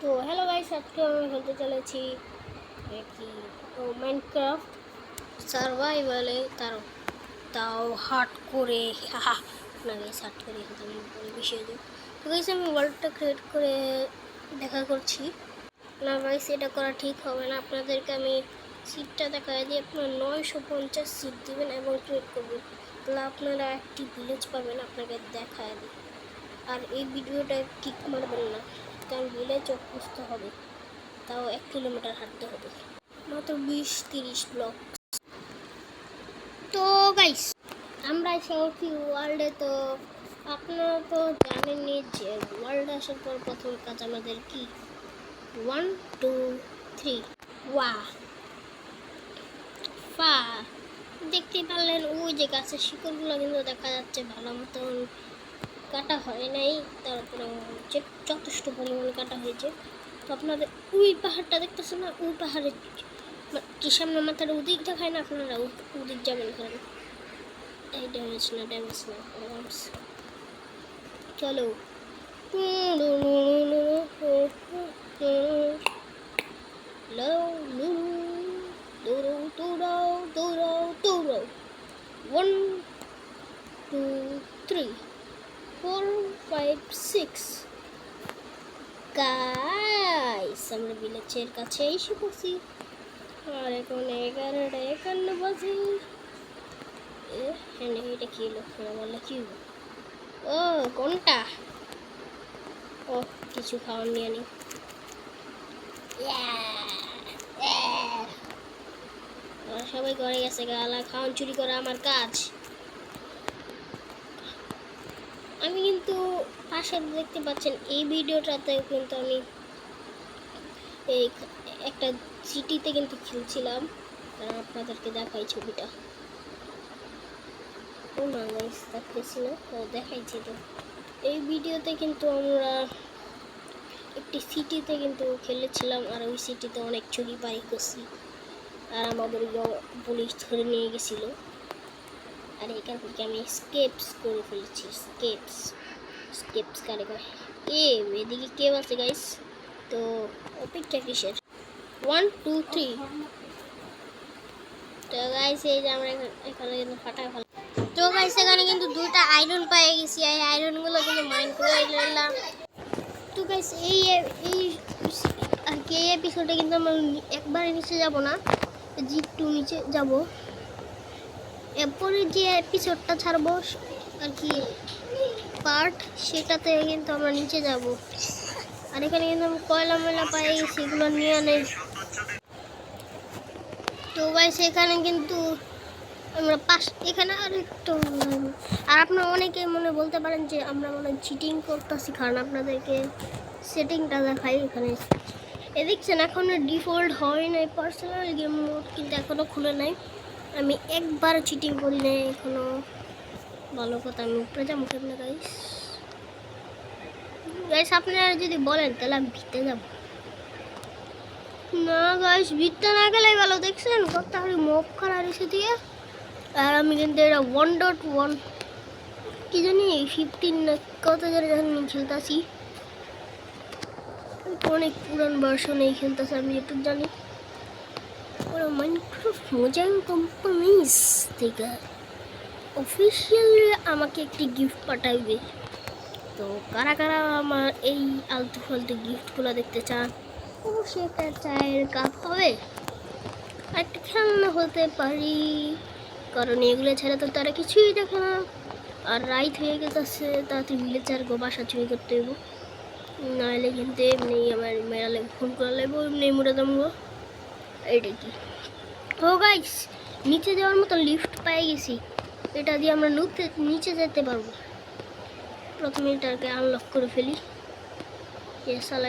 তো hello guys, আজকে আমি খেলতে চলেছি কি মাইনক্রাফট সার্ভাইভালে, তাও হার্ড করে না গাইস, হার্ড করে আমি পরে বেশি হয়ে যাই। তো গাইস আমি ওয়ার্ল্ডটা ক্রিয়েট করে দেখা করছি না গাইস, এটা করা ঠিক হবে না। আপনাদেরকে আমি সিটটা দেখাই দিই। আপনারা 950 সিট দিবেন এবং ক্রিয়েট করবেন, তাহলে আপনারা একটি ভিলেজ পাবেন। আপনাকে দেখায় দিই। আর এই ভিডিওটা কিক মারবেন না, কারণ ভিলেজ খুঁজতে হবে, তাও 1 কিলোমিটার হাঁটতে হবে, মাত্র 20-30 ব্লক। তো গাইস আমরা এসেছি ওয়ার্ল্ডে। তো আপনারা তো জানেনই যে ওয়ার্ল্ডে আসার পর প্রথম কাজ আমাদের কি 1 2 3 ওয়া ফা। দেখতে পারলেন ওই যে গাছের শিকড়গুলো কিন্তু দেখা যাচ্ছে ভালো মতন কাটা হয় নাই, তারপরে যথেষ্ট পরিমাণে কাটা হয়েছে। তো আপনাদের ওই পাহাড়টা দেখতেছেন না, ওই পাহাড়ে কি সামনে মাথার ওদিক দেখায় না, আপনারা ওদিক যাবেন। কারণ এই ড্যামেজ না চলো। দৌড়াও 1 2 3 4 5 6 গাইস আমরা ভিলেজের কাছে এসে পড়ছি। আর এখন 11:51 বাজে। হ্যাঁ এটা কি হলো? বললে কি ও কোনটা? ও কিছু খাওয়ার নিয়ে নি। সবাই ঘরে গেছে, গালা খাওয়ান চুরি করা আমার কাজ। আমি কিন্তু পাশে দেখতে পাচ্ছেন এই ভিডিওটাতে কিন্তু আমি এই একটা সিটিতে কিন্তু খেলছিলাম, আপনাদেরকে দেখাই ছবিটা। ও না গাইস দেখতেছি না, ও দেখাইছি তো। এই ভিডিওতে কিন্তু আমরা একটি সিটিতে কিন্তু খেলেছিলাম, আর ওই সিটিতে অনেক চুরি পারি করছি, আর আমাদের পুলিশ ধরে নিয়ে গেছিল। আর এখান থেকে আমি স্কেপস করে ফেলেছি। স্কেপস কারে কয় এদিকে কেউ আছে গাইস। তো অপেক্ষা কিসের? 1 2 3। তো গাইস এই যে আমরা এখানে কিন্তু ফাটায় ফেলা। তো গাইস এখানে কিন্তু 2টা আয়রন পেয়ে গেছি, এই আয়রনগুলো কিন্তু মাইন করে নিলাম। তো গাইস এই আর কি এই এপিসোডে কিন্তু আমরা একবারে নিচে যাব না, জিপ2 নিচে যাব। এরপরে যে এপিসোডটা ছাড়বো আর কি পার্ট, সেটাতে কিন্তু আমরা নিচে যাব। আর এখানে কিন্তু আমি কয়লা ময়লা পাই গেছি, এগুলো নিয়ে নেই। তো গাইস এখানে কিন্তু আমরা এখানে আর একটু, আর আপনারা অনেকে মনে বলতে পারেন যে আমরা মনে চিটিং করতেছি, কারণ আপনাদেরকে সেটিংটা দেখাই। এখানে দেখছেন এখনো ডিফল্ট হয় নাই, পার্সোনাল গেম মোড কিন্তু এখনো খুলে নাই। আমি একবার চিটিং করি নাই এখনো। ভালো কথা, আমি উপরে যাবো কেমনে গাইস আপনারা যদি বলেন তাহলে আমি ভিতরে যাব না গাইস, ভিতরে না গেলে ভালো। দেখছেন কত তাহলে মপ করা রেখে দিয়ে। আর আমি কিন্তু এটা 1.1 কি জানি 15 না কত জানি খেলতেছি, অনেক পুরান ভার্সনে খেলতেছি আমি যেটুকু জানি। ওরা মাইনক্রাফট মোজাং কোম্পানিজ থেকে অফিসিয়ালি আমাকে একটি গিফট পাঠাইবে। তো কারা কারা আমার এই আলতু ফালতু গিফটগুলো দেখতে চান, অবশ্যই একটা চায়ের কাপ হবে, একটা খেলনা হতে পারি, কারণ এগুলো ছাড়া তো তারা কিছুই দেখে না। আর রাইট হয়ে গেছে, তাড়াতাড়ি ভিলেজার বাসা চুরি করতে হইব, নাহলে কিন্তু এমনি আমার মেরালে ফোন করা লাগবো, এমনি মুড়ে দামবো। এইটা কি ও গাইস, নিচে যাওয়ার মতো লিফট পেয়ে গেছি, এটা দিয়ে আমরা নিচে যেতে পারবো। প্রথমে এটাকে আনলক করে ফেলি।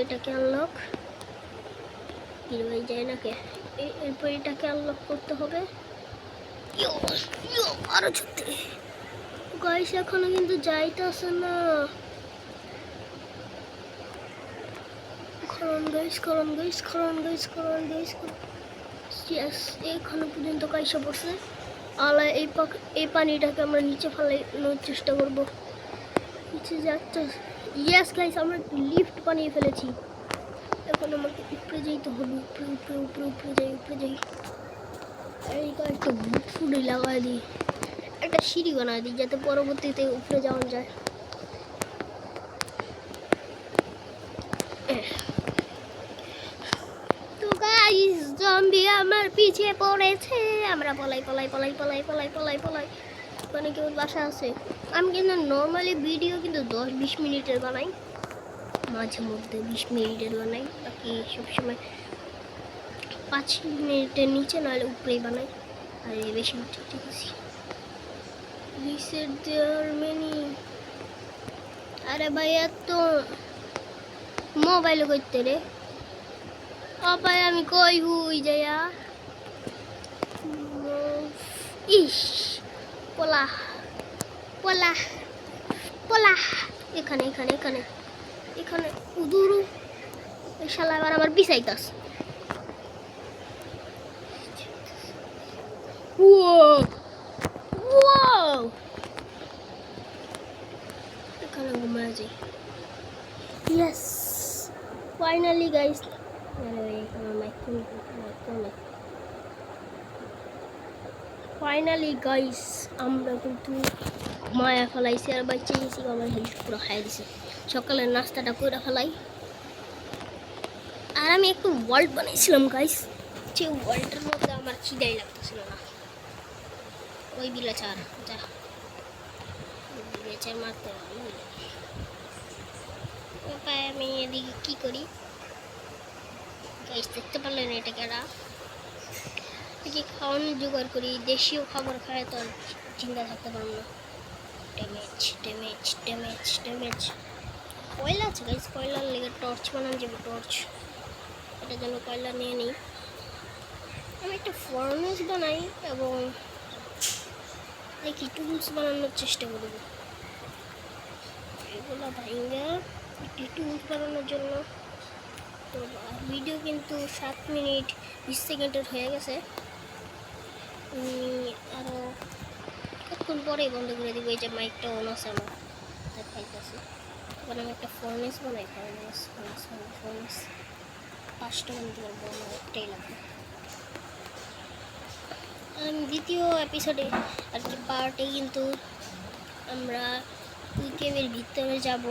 এটাকে আনলক ভাই যায় না কে, এরপর এটাকে আনলক করতে হবে। আরো ছুটতে গাইস এখনো কিন্তু যাইতেছে না। এখনো পর্যন্ত কাইসা পড়ছে। আলা এই পানিটাকে আমরা নিচে ফেলানোর চেষ্টা করবো। নিচে যাচ্ছে। ইয়েস গাইস আমরা লিফট বানিয়ে ফেলেছি। এখন আমাকে উপরে যেতে হবে, উপরে উপরে উপরে উপরে যাই, উপরে যাই। এই একটা বুট ফুটে লাগাই দিই, একটা সিঁড়ি বানাই দিই যাতে পরবর্তীতে উপরে যাওয়া যায়। তো গাইস, জম্বি আমার পিছে পড়েছে। আমরা পলাই পলাই পলাই পলাই পলাই পলাই পলাই। মানে কেউ বাসা আছে। আমি কিন্তু নর্মালি ভিডিও কিন্তু 10-20 মিনিটের বানাই, মাঝে মধ্যে 20 মিনিটের বানাই, বাকি সবসময় 5 মিনিটের নিচে নাহলে উপরেই বানাই। আর বেশি ঠিক আছে। রিসেট দেওয়ার মেনি। আরে ভাই এত মোবাইল করতে রে ভাই, আমি কই হুই যাইয়া। ইস পোলা পোলা পোলা, এখানে এখানে এখানে এখানে উদুরু। এই শালা আবার আমার পিছাইতাস। এখানে ঘুমায় যাই। Yes, finally guys. Finally guys আমরা কিন্তু মায়া ফেলাইছি আর বাচ্চা গেছি। আমার হেল্প পুরো খাই দিছে। সকালের নাস্তাটা করে ফেলাই। আর আমি একটু ওয়ার্ল্ড বানাইছিলাম গাইস, যে ওয়ার্ল্ডের মধ্যে আমার খিদাই লাগতেছিল না। ওই বিলাচার যা বিলাচার মারতে পায়। আমি এদিকে কি করি গাইস দেখতে পারলেন, এটা কেডা এদিকে খাওয়ানোর জোগাড় করি। দেশীয় খাবার খায় তো আর চিন্তা থাকতে পারবো না। Damage damage damage damage. কয়লা আছে গাইস, কয়লার লেগে টর্চ বানানো যাবে। টর্চ, এটার জন্য কয়লা নিয়ে নিই। আমি একটা ফার্নেস বানাই এবং দেখি টুলস বানানোর চেষ্টা করব। এগুলো ভাইঙ্গা একটি টুলস বানানোর জন্য। তো ভিডিও কিন্তু 7 মিনিট 20 সেকেন্ডের হয়ে গেছে। আরও কতক্ষণ পরেই বন্ধ করে দিব। এই যে মাইকটা অন আছে আমার দেখাইতেছে। তখন আমি একটা ফার্নেস বানাই। ফার্নেস ফার্নেস ফার্নেস 5টা বানাতে পারবো, আমার একটাই লাগবে। দ্বিতীয় এপিসোডে আর কি পার্টে কিন্তু আমরা কেবের ভিতরে যাব।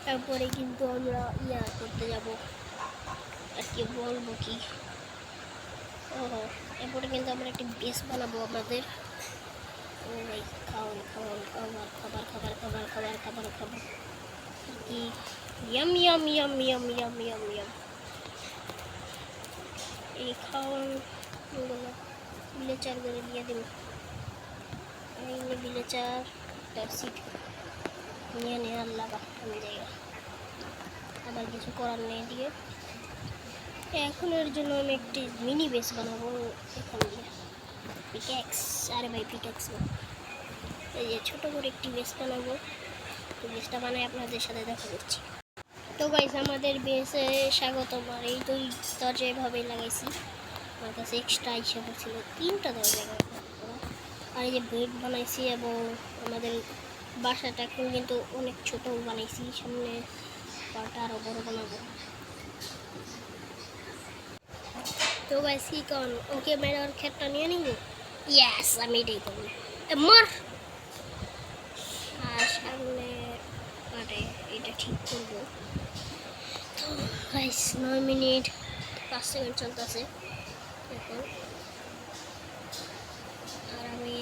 তারপরে কিন্তু আমরা ইয়া করতে যাব আর কি বলবো কি, এরপরে কিন্তু আমরা একটা বেস বানাবো আমাদের। ও ভাই খাওয়ান খাওয়ান খাবার খাবার খাবার খাবার খাবার খাবার খাবার কি yam yam yam yam yam yam yam. এই খাওয়ানগুলো বিলাচার করে দিয়ে দেব। এই বিলাচার তার সিট নিয়ে নেওয়ার লাগা আমি জায়গা, আবার কিছু করার নেই দিয়ে। এখন এর জন্য আমি একটি মিনি বেস বানাবো এখান দিয়ে। পিক্যাক্স, আরে ভাই পিক্যাক্স না, এই যে ছোটো করে একটি বেস বানাবো। তো বেসটা বানাই আপনাদের সাথে দেখা করছি। তো গাইস আমাদের বেসে স্বাগতম। আর এই দুই দরজা এভাবেই লাগাইছি, আমার কাছে এক্সট্রা হিসেবে ছিল 3টা দরজা। আর এই যে বেড বানাইছি এবং আমাদের বাসাটা এখন কিন্তু অনেক ছোট বানাইছি, সামনে পাটা আরও বড় বানাবো। তো গাইস কি কোন ওকে মেরার ক্ষেতটা নিয়ে নিব। ইয়েস, আমি এটাই করবো। মার আর সামনে পাটে এটা ঠিক করবো। তো গাইস 9 মিনিট 5 সেকেন্ড চলতেছে এখন। আর আমি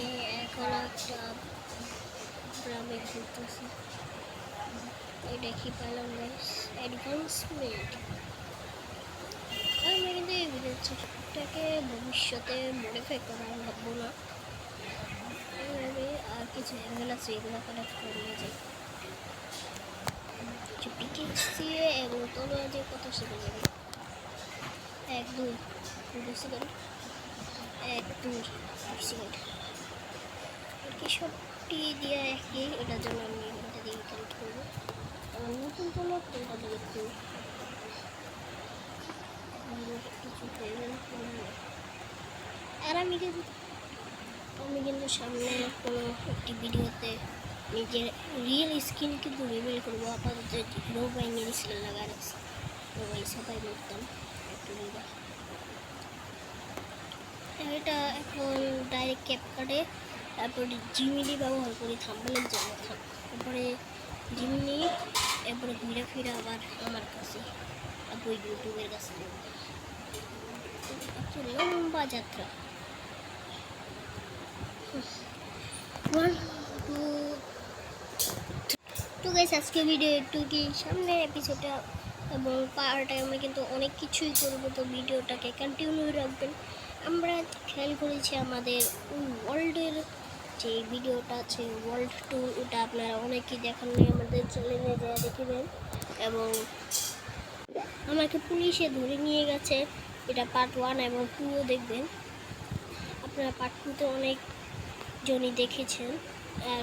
এখন একটা গ্রামে ঘুরতেছি। এটা কি পেলাম গাইস, অ্যাডভান্সমেন্ট। আমি কিন্তু এই ভিডিওটাকে ভবিষ্যতে মডিফাই করা ভাববো না। এইভাবে আর কিছু হ্যাঙ্গেল আছে এগুলো কানেক্ট করে নিয়ে যাই। পিকেক্স দিয়ে এবং তলোয়ার দিয়ে কত সেকেন্ড যাবে? 1 2 সেকেন্ড, 1 2 সেকেন্ড আর কি। সবটি দিয়ে একই, এটার জন্য আমি এটা দিয়ে কানেক্ট করবো। আমার নতুন তলোয়ার তো এটা দিয়ে একটু কিছু প্রয়োজন পড়বে। আর আমি কিন্তু সামনে কোনো একটি ভিডিওতে নিজের রিয়েল স্কিন কিন্তু রিভিল করবো। আপাতত হিরো বাইনের স্কিন লাগা রাখছি। ওই সবাই মরতাম একটু দিবা। এটা এখন ডাইরেক্ট ক্যাপকাটে, তারপরে জিমিনি ব্যবহার করি থাম্বনেলের জন্য। তারপরে জিমিনি, এরপরে ঘুরে ফিরে আবার আমার কাছে, তারপর ইউটিউবের কাছে। একটা লম্বা যাত্রা। 1 2 তো গাইস আজকে ভিডিও একটু কি সামনে এপিসোডটা এবং পার্টে আমরা কিন্তু অনেক কিছুই করবো, তো ভিডিওটাকে কন্টিনিউ রাখবেন। আমরা খেয়াল করেছি আমাদের ওয়ার্ল্ডের যে ভিডিওটা আছে ওয়ার্ল্ড ট্যুর, ওটা আপনারা অনেকেই দেখান নাই, আমাদের চ্যানেলে যা দেখবেন। এবং আমাকে পুলিশে ধরে নিয়ে গেছে, এটা পার্ট 1 এবং 2ও দেখবেন। আপনারা পার্ট 2তে অনেক জনই দেখেছেন, আর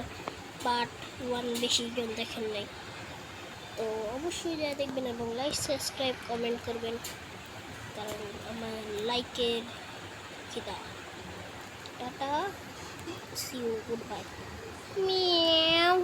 পার্ট 1 বেশি জন দেখেন নাই। তো অবশ্যই যা দেখবেন এবং লাইক সাবস্ক্রাইব কমেন্ট করবেন, কারণ আমার লাইকের খিদা। Tata, see you, goodbye. Miao.